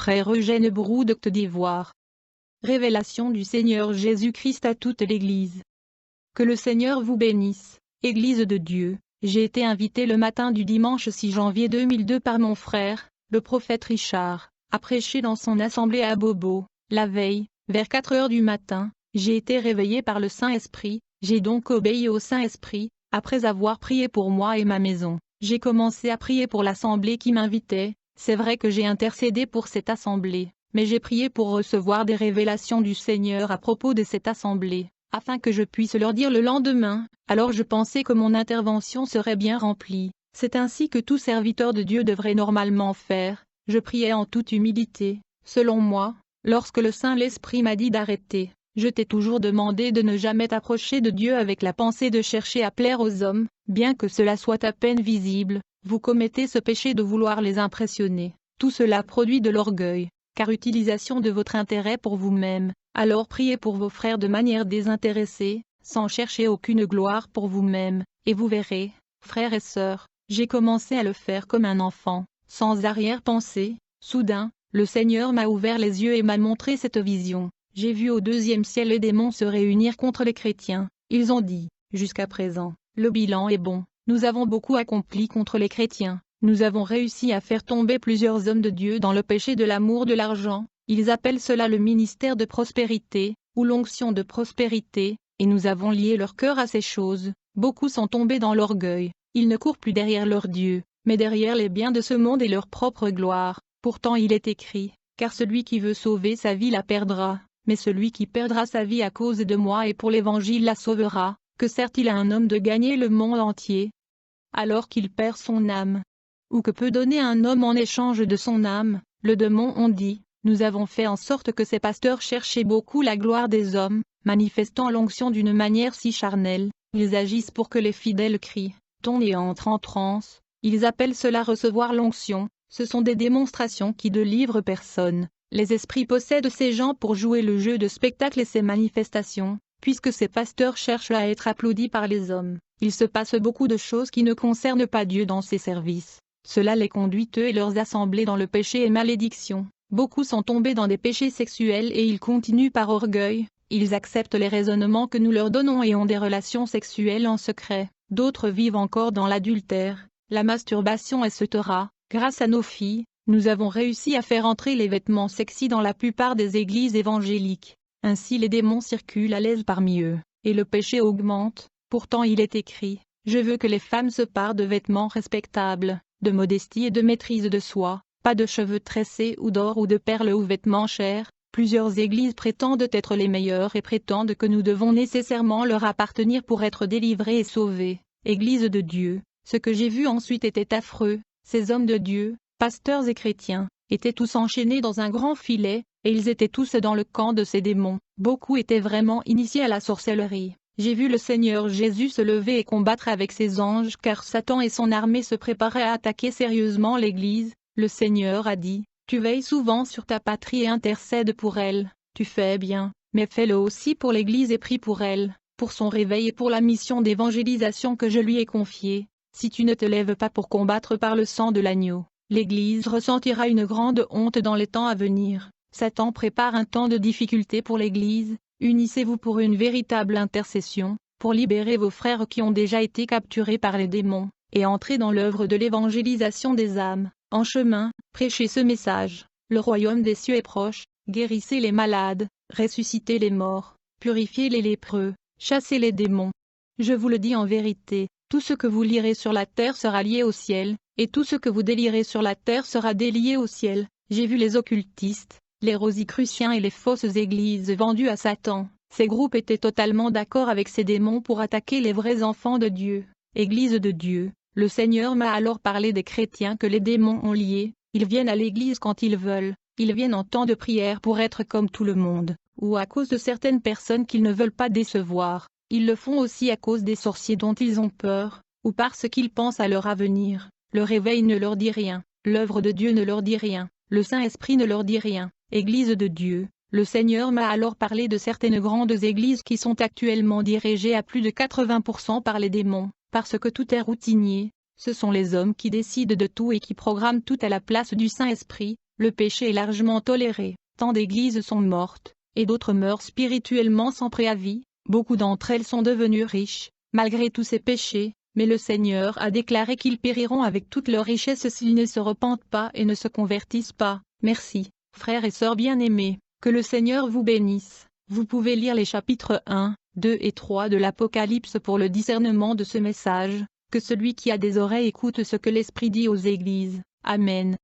frère Eugène Brou de Côte d'Ivoire. Révélation du Seigneur Jésus-Christ à toute l'Église. Que le Seigneur vous bénisse, Église de Dieu. J'ai été invité le matin du dimanche 6 janvier 2002 par mon frère, le prophète Richard, à prêcher dans son assemblée à Bobo. La veille, vers 4 heures du matin, j'ai été réveillé par le Saint-Esprit, j'ai donc obéi au Saint-Esprit. Après avoir prié pour moi et ma maison, j'ai commencé à prier pour l'assemblée qui m'invitait. C'est vrai que j'ai intercédé pour cette assemblée, mais j'ai prié pour recevoir des révélations du Seigneur à propos de cette assemblée, afin que je puisse leur dire le lendemain. Alors je pensais que mon intervention serait bien remplie. C'est ainsi que tout serviteur de Dieu devrait normalement faire. Je priais en toute humilité. Selon moi, lorsque le Saint-Esprit m'a dit d'arrêter, je t'ai toujours demandé de ne jamais t'approcher de Dieu avec la pensée de chercher à plaire aux hommes, bien que cela soit à peine visible. Vous commettez ce péché de vouloir les impressionner. Tout cela produit de l'orgueil, car utilisation de votre intérêt pour vous-même. Alors priez pour vos frères de manière désintéressée, sans chercher aucune gloire pour vous-même, et vous verrez, frères et sœurs, j'ai commencé à le faire comme un enfant, sans arrière-pensée. Soudain, le Seigneur m'a ouvert les yeux et m'a montré cette vision. J'ai vu au deuxième ciel les démons se réunir contre les chrétiens. Ils ont dit, jusqu'à présent, le bilan est bon, nous avons beaucoup accompli contre les chrétiens, nous avons réussi à faire tomber plusieurs hommes de Dieu dans le péché de l'amour de l'argent. Ils appellent cela le ministère de prospérité, ou l'onction de prospérité, et nous avons lié leur cœur à ces choses. Beaucoup sont tombés dans l'orgueil, ils ne courent plus derrière leur Dieu, mais derrière les biens de ce monde et leur propre gloire. Pourtant il est écrit, car celui qui veut sauver sa vie la perdra, mais celui qui perdra sa vie à cause de moi et pour l'Évangile la sauvera. Que sert-il à un homme de gagner le monde entier, alors qu'il perd son âme? Ou que peut donner un homme en échange de son âme? Les démons ont dit, nous avons fait en sorte que ces pasteurs cherchaient beaucoup la gloire des hommes, manifestant l'onction d'une manière si charnelle. Ils agissent pour que les fidèles crient, tombent et entrent en transe. Ils appellent cela recevoir l'onction. Ce sont des démonstrations qui ne livrent personne. Les esprits possèdent ces gens pour jouer le jeu de spectacle et ces manifestations. Puisque ces pasteurs cherchent à être applaudis par les hommes, il se passe beaucoup de choses qui ne concernent pas Dieu dans ces services. Cela les conduit eux et leurs assemblées dans le péché et malédiction. Beaucoup sont tombés dans des péchés sexuels et ils continuent par orgueil. Ils acceptent les raisonnements que nous leur donnons et ont des relations sexuelles en secret. D'autres vivent encore dans l'adultère, la masturbation, etc. Grâce à nos filles, nous avons réussi à faire entrer les vêtements sexy dans la plupart des églises évangéliques. Ainsi les démons circulent à l'aise parmi eux, et le péché augmente. Pourtant il est écrit, je veux que les femmes se parent de vêtements respectables, de modestie et de maîtrise de soi, pas de cheveux tressés ou d'or ou de perles ou vêtements chers. Plusieurs églises prétendent être les meilleures et prétendent que nous devons nécessairement leur appartenir pour être délivrés et sauvés. Église de Dieu, ce que j'ai vu ensuite était affreux. Ces hommes de Dieu, pasteurs et chrétiens, étaient tous enchaînés dans un grand filet, et ils étaient tous dans le camp de ces démons. Beaucoup étaient vraiment initiés à la sorcellerie. J'ai vu le Seigneur Jésus se lever et combattre avec ses anges car Satan et son armée se préparaient à attaquer sérieusement l'Église. Le Seigneur a dit, tu veilles souvent sur ta patrie et intercèdes pour elle. Tu fais bien, mais fais-le aussi pour l'Église et prie pour elle, pour son réveil et pour la mission d'évangélisation que je lui ai confiée. Si tu ne te lèves pas pour combattre par le sang de l'agneau, l'Église ressentira une grande honte dans les temps à venir. Satan prépare un temps de difficulté pour l'Église. Unissez-vous pour une véritable intercession, pour libérer vos frères qui ont déjà été capturés par les démons, et entrer dans l'œuvre de l'évangélisation des âmes. En chemin, prêchez ce message. Le royaume des cieux est proche. Guérissez les malades, ressuscitez les morts, purifiez les lépreux, chassez les démons. Je vous le dis en vérité, tout ce que vous lirez sur la terre sera lié au ciel, et tout ce que vous délirez sur la terre sera délié au ciel. J'ai vu les occultistes, les rosicruciens et les fausses églises vendues à Satan. Ces groupes étaient totalement d'accord avec ces démons pour attaquer les vrais enfants de Dieu. Église de Dieu, le Seigneur m'a alors parlé des chrétiens que les démons ont liés. Ils viennent à l'église quand ils veulent, ils viennent en temps de prière pour être comme tout le monde, ou à cause de certaines personnes qu'ils ne veulent pas décevoir. Ils le font aussi à cause des sorciers dont ils ont peur, ou parce qu'ils pensent à leur avenir. Le réveil ne leur dit rien, l'œuvre de Dieu ne leur dit rien, le Saint-Esprit ne leur dit rien. Église de Dieu, le Seigneur m'a alors parlé de certaines grandes églises qui sont actuellement dirigées à plus de 80% par les démons, parce que tout est routinier. Ce sont les hommes qui décident de tout et qui programment tout à la place du Saint-Esprit. le péché est largement toléré, tant d'églises sont mortes, et d'autres meurent spirituellement sans préavis, beaucoup d'entre elles sont devenues riches, malgré tous ces péchés, mais le Seigneur a déclaré qu'ils périront avec toute leur richesse s'ils ne se repentent pas et ne se convertissent pas. Merci, frères et sœurs bien-aimés, que le Seigneur vous bénisse. Vous pouvez lire les chapitres 1, 2 et 3 de l'Apocalypse pour le discernement de ce message. Que celui qui a des oreilles écoute ce que l'Esprit dit aux églises. Amen.